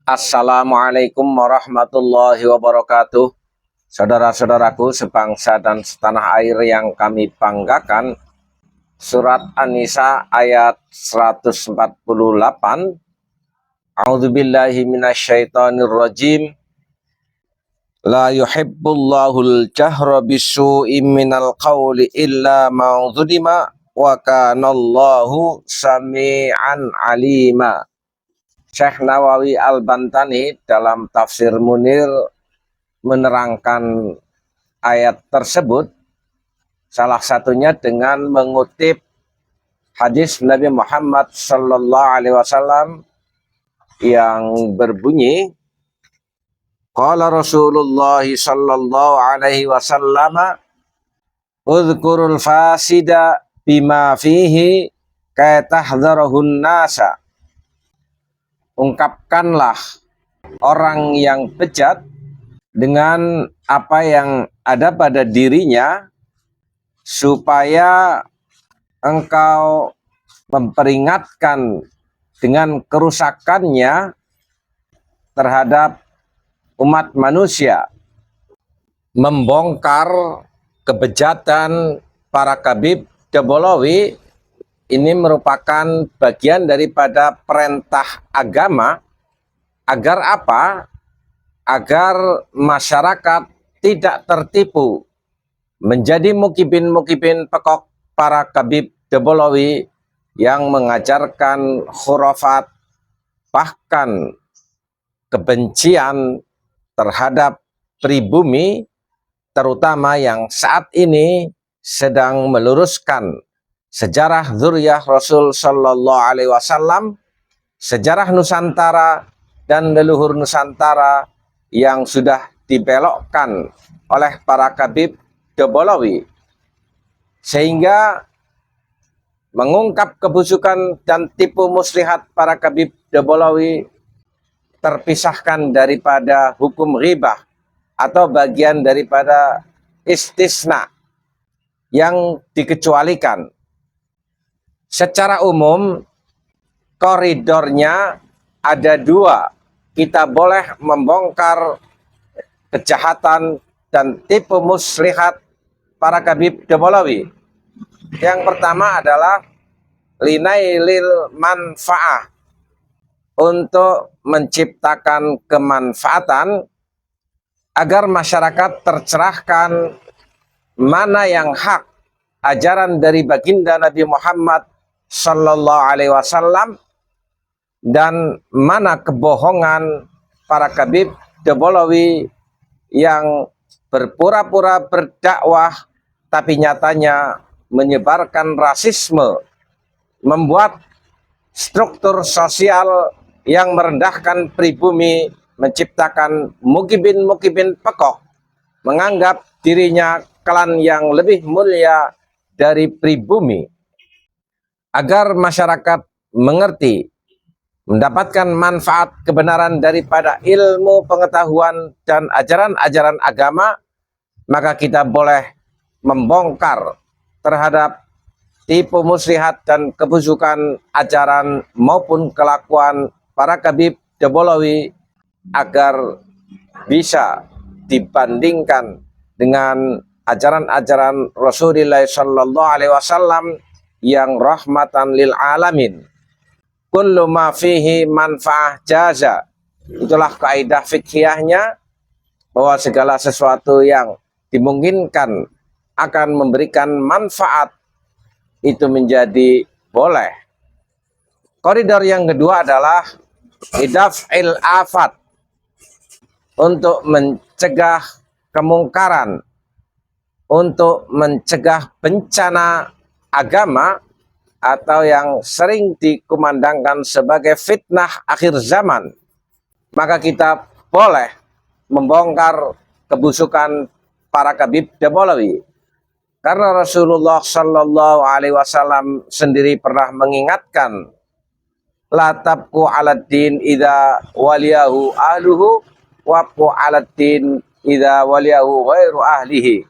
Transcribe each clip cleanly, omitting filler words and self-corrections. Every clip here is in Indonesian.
Assalamualaikum warahmatullahi wabarakatuh. Saudara-saudaraku sebangsa dan setanah air yang kami banggakan, surat An-Nisa ayat 148. A'udzubillahi minasyaitonirrajim. La yuhibbullahul jahra bisu'i minal qawli illa man zulima wa kanallahu sami'an alima. Syekh Nawawi Al-Bantani dalam tafsir Munir menerangkan ayat tersebut, salah satunya dengan mengutip hadis Nabi Muhammad sallallahu alaihi wasallam yang berbunyi, qala Rasulullah sallallahu alaihi wasallam, udhkurul fasida bima fihi kayatahdharahun nasa. Ungkapkanlah orang yang bejat dengan apa yang ada pada dirinya, supaya engkau memperingatkan dengan kerusakannya terhadap umat manusia. Membongkar kebejatan para Khabib Debolawi ini merupakan bagian daripada perintah agama. Agar apa? Agar masyarakat tidak tertipu menjadi mukibin-mukibin pekok para Khabib Debolawi yang mengajarkan khurafat, bahkan kebencian terhadap pribumi, terutama yang saat ini sedang meluruskan sejarah dzurriyyah Rasul sallallahu alaihi wasallam, sejarah Nusantara dan leluhur Nusantara yang sudah dibelokkan oleh para Khabib Debolawi, sehingga mengungkap kebusukan dan tipu muslihat para Khabib Debolawi terpisahkan daripada hukum ghibah atau bagian daripada istisna yang dikecualikan. Secara umum koridornya ada dua. Kita boleh membongkar kejahatan dan tipu muslihat para Khabib Debolawi. Yang pertama adalah linailil manfaah, untuk menciptakan kemanfaatan agar masyarakat tercerahkan mana yang hak ajaran dari baginda Nabi Muhammad sallallahu alaihi wasallam dan mana kebohongan para Khabib Debolawi yang berpura-pura berdakwah tapi nyatanya menyebarkan rasisme, membuat struktur sosial yang merendahkan pribumi, menciptakan mukibin-mukibin pekok, menganggap dirinya klan yang lebih mulia dari pribumi. Agar masyarakat mengerti, mendapatkan manfaat kebenaran daripada ilmu pengetahuan dan ajaran-ajaran agama, maka kita boleh membongkar terhadap tipu muslihat dan kebusukan ajaran maupun kelakuan para Khabib Debolawi, agar bisa dibandingkan dengan ajaran-ajaran Rasulullah sallallahu alaihi wasallam yang rahmatan lil alamin. Kullu ma fihi manfaah jaza. Itulah kaidah fikhiyahnya, bahwa segala sesuatu yang dimungkinkan akan memberikan manfaat itu menjadi boleh. Koridor yang kedua adalah idaf'il afat, untuk mencegah kemungkaran, untuk mencegah bencana agama atau yang sering dikumandangkan sebagai fitnah akhir zaman. Maka kita boleh membongkar kebusukan para Khabib Debolawi. Karena Rasulullah sallallahu alaihi wasallam sendiri pernah mengingatkan, la tabqu 'alad din idza waliyahu ahluhu wa qu 'alad din idza waliyahu ghairu ahlihi.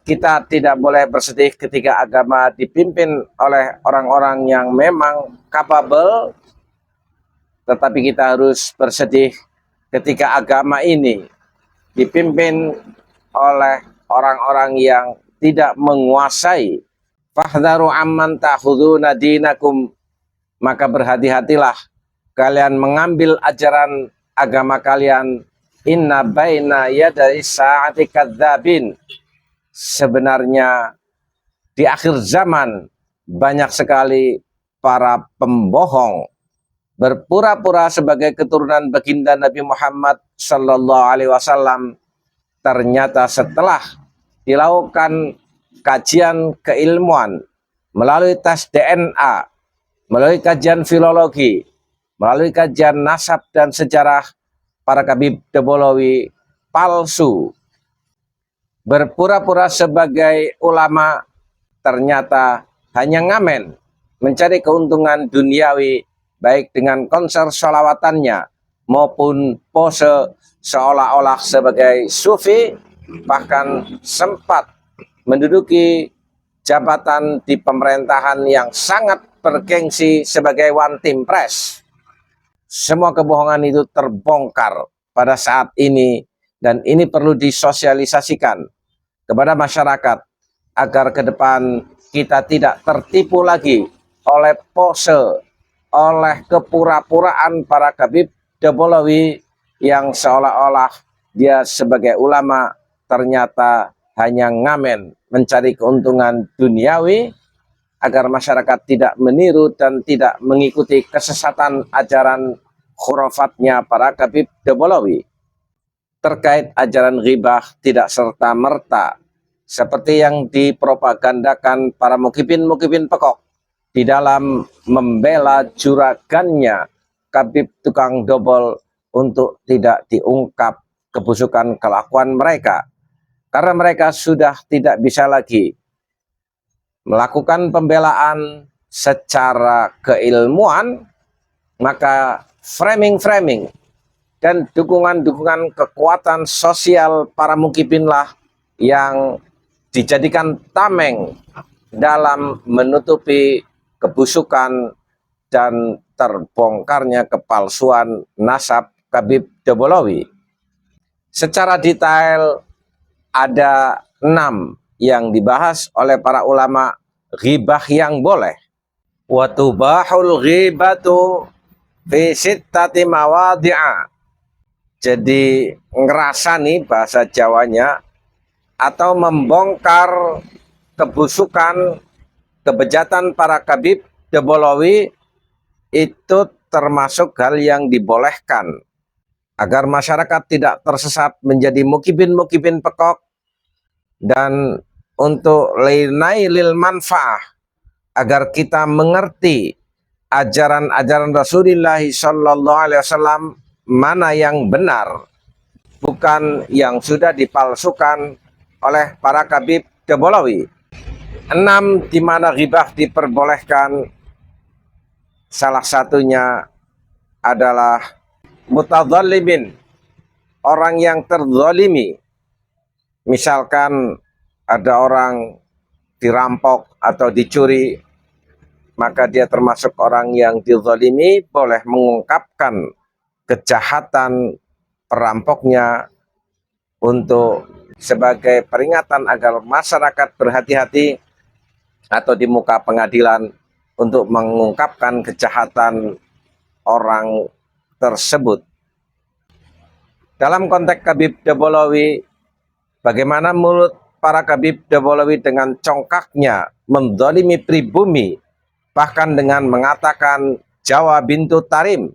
Kita tidak boleh bersedih ketika agama dipimpin oleh orang-orang yang memang capable, tetapi kita harus bersedih ketika agama ini dipimpin oleh orang-orang yang tidak menguasai. Fahdharu amman ta'khuduna dinakum, maka berhati-hatilah kalian mengambil ajaran agama kalian. Inna baina yadai sa'ati kadzabin, sebenarnya di akhir zaman banyak sekali para pembohong berpura-pura sebagai keturunan baginda Nabi Muhammad sallallahu alaihi wasallam. Ternyata setelah dilakukan kajian keilmuan melalui tes DNA, melalui kajian filologi, melalui kajian nasab dan sejarah, para Habib Debolawi palsu, berpura-pura sebagai ulama, ternyata hanya ngamen, mencari keuntungan duniawi, baik dengan konser sholawatannya maupun pose seolah-olah sebagai sufi, bahkan sempat menduduki jabatan di pemerintahan yang sangat bergengsi sebagai one team press. Semua kebohongan itu terbongkar pada saat ini, dan ini perlu disosialisasikan kepada masyarakat agar ke depan kita tidak tertipu lagi oleh pose, oleh kepura-puraan para Habib Debolawi yang seolah-olah dia sebagai ulama, ternyata hanya ngamen mencari keuntungan duniawi, agar masyarakat tidak meniru dan tidak mengikuti kesesatan ajaran khurafatnya para Habib Debolawi. Terkait ajaran ghibah tidak serta-merta seperti yang dipropagandakan para mukibin pekok di dalam membela juragannya Habib tukang dobol untuk tidak diungkap kebusukan kelakuan mereka, karena mereka sudah tidak bisa lagi melakukan pembelaan secara keilmuan. Maka framing dan dukungan kekuatan sosial para mukibinlah yang dijadikan tameng dalam menutupi kebusukan dan terbongkarnya kepalsuan nasab Habib Debolawi. Secara detail ada 6 yang dibahas oleh para ulama ghibah yang boleh. Wa tubahul ghibatu fi sittati mawadhi'a. Jadi ngerasani bahasa Jawanya, atau membongkar kebusukan, kebejatan para Habib Debolawi itu termasuk hal yang dibolehkan agar masyarakat tidak tersesat menjadi mukibin pekok, dan untuk linailil manfaah, agar kita mengerti ajaran-ajaran Rasulullah Sallallahu Alaihi Wasallam mana yang benar, bukan yang sudah dipalsukan oleh para Habib Debolawi. 6 di mana ghibah diperbolehkan, salah satunya adalah mutadzalimin, orang yang terzalimi. Misalkan ada orang dirampok atau dicuri, maka dia termasuk orang yang dizalimi, boleh mengungkapkan kejahatan perampoknya untuk sebagai peringatan agar masyarakat berhati-hati, atau di muka pengadilan untuk mengungkapkan kejahatan orang tersebut. Dalam konteks Habib Debolawi, bagaimana mulut para Habib Debolawi dengan congkaknya menzalimi pribumi, bahkan dengan mengatakan Jawa bintu Tarim.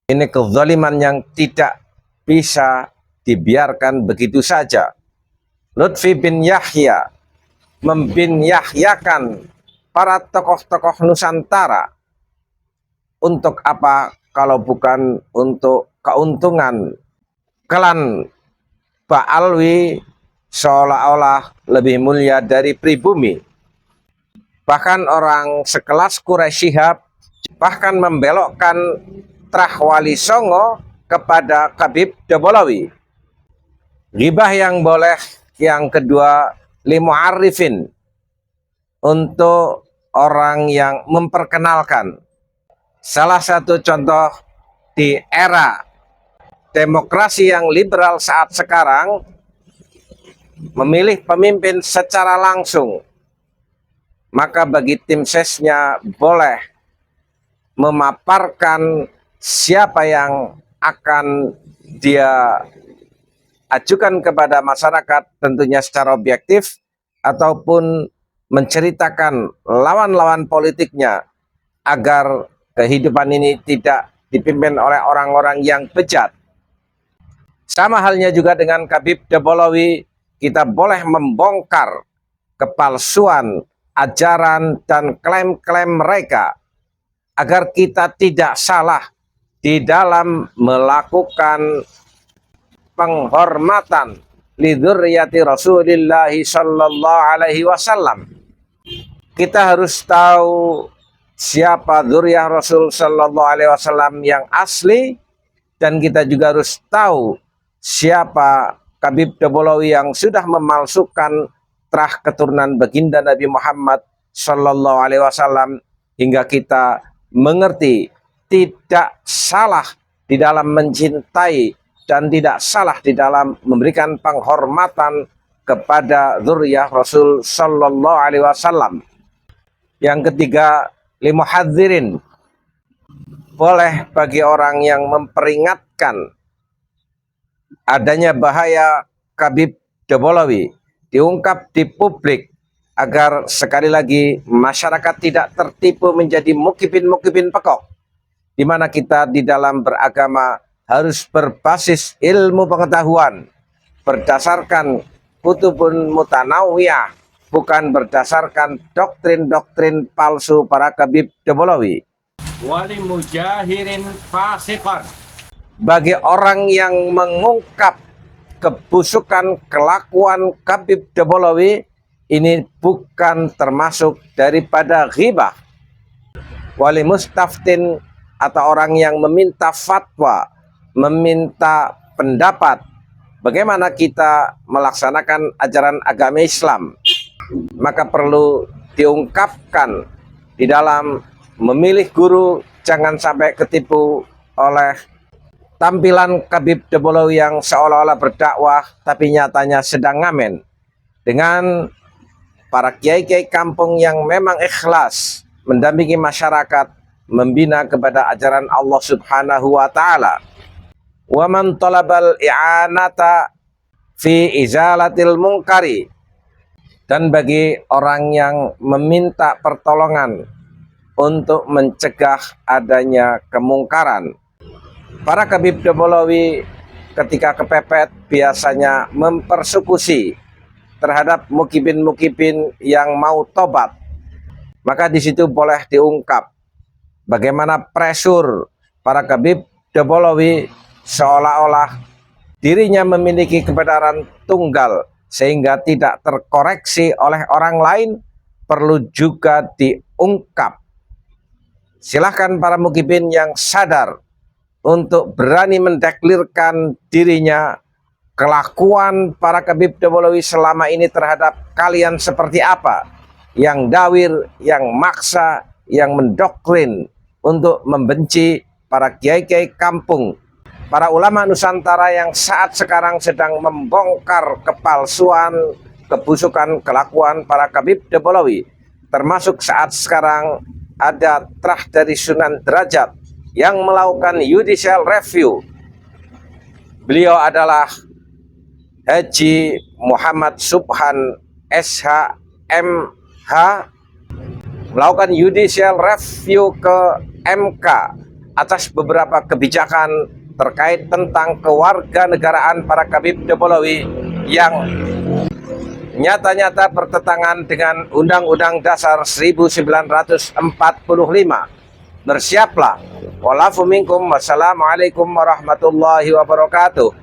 Ini kezaliman yang tidak bisa dibiarkan begitu saja. Lutfi bin Yahya membin Yahyakan para tokoh-tokoh Nusantara. Untuk apa kalau bukan untuk keuntungan klan Ba'alwi seolah-olah lebih mulia dari pribumi. Bahkan orang sekelas Quraisy Shihab bahkan membelokkan Trah Wali Songo kepada Habib Debolawi. Ghibah yang boleh yang kedua, limu'arifin, untuk orang yang memperkenalkan. Salah satu contoh di era demokrasi yang liberal saat sekarang, memilih pemimpin secara langsung, maka bagi tim sesnya boleh memaparkan siapa yang akan dia ajukan kepada masyarakat, tentunya secara objektif, ataupun menceritakan lawan-lawan politiknya agar kehidupan ini tidak dipimpin oleh orang-orang yang bejat. Sama halnya juga dengan Khabib Debolawi, kita boleh membongkar kepalsuan ajaran dan klaim-klaim mereka agar kita tidak salah di dalam melakukan penghormatan lidzurriyati Rasulillah sallallahu alaihi wasallam. Kita harus tahu siapa dzurriyyah Rasul sallallahu alaihi wasallam yang asli, dan kita juga harus tahu siapa Khabib Debolawi yang sudah memalsukan terah keturunan baginda Nabi Muhammad sallallahu alaihi wasallam, hingga kita mengerti tidak salah di dalam mencintai dan tidak salah di dalam memberikan penghormatan kepada dzurriyyah Rasul sallallahu alaihi wasallam. Yang ketiga, limuhadzirin, boleh bagi orang yang memperingatkan adanya bahaya Khabib Debolawi diungkap di publik agar sekali lagi masyarakat tidak tertipu menjadi mukibin-mukibin pekok, di mana kita di dalam beragama harus berbasis ilmu pengetahuan berdasarkan kutubun mutanawiyah, bukan berdasarkan doktrin-doktrin palsu para Khabib Debolawi. Wali mujahirin fasiqan, Bagi orang yang mengungkap kebusukan kelakuan Khabib Debolawi, ini bukan termasuk daripada ghibah. Wali mustaftin, atau orang yang meminta fatwa, meminta pendapat bagaimana kita melaksanakan ajaran agama Islam, maka perlu diungkapkan di dalam memilih guru. Jangan sampai ketipu oleh tampilan Khabib Debolawi yang seolah-olah berdakwah tapi nyatanya sedang ngamen, dengan para kiai-kiai kampung yang memang ikhlas mendampingi masyarakat, membina kepada ajaran Allah Subhanahu wa taala. Wa man talabal i'anata fi izalatil munkari, dan bagi orang yang meminta pertolongan untuk mencegah adanya kemungkaran. Para Khabib Debolawi ketika kepepet biasanya mempersekusi terhadap mukibin-mukibin yang mau tobat. Maka di situ boleh diungkap bagaimana pressure para Khabib Debolawi seolah-olah dirinya memiliki kebenaran tunggal sehingga tidak terkoreksi oleh orang lain, perlu juga diungkap. Silahkan para mukibin yang sadar untuk berani mendeklirkan dirinya, kelakuan para Khabib Debolawi selama ini terhadap kalian seperti apa, yang dawir, yang maksa, yang mendoktrin untuk membenci para kiai-kiai kampung, para ulama Nusantara yang saat sekarang sedang membongkar kepalsuan, kebusukan, kelakuan para Khabib Debolawi. Termasuk saat sekarang ada terah dari Sunan Derajat yang melakukan judicial review. Beliau adalah Haji Muhammad Subhan SH.M.H, melakukan judicial review ke MK atas beberapa kebijakan terkait tentang kewarganegaraan para Khabib Debolawi yang nyata-nyata bertentangan dengan Undang-Undang Dasar 1945. Bersiaplah. Walafu minkum. Wassalamualaikum warahmatullahi wabarakatuh.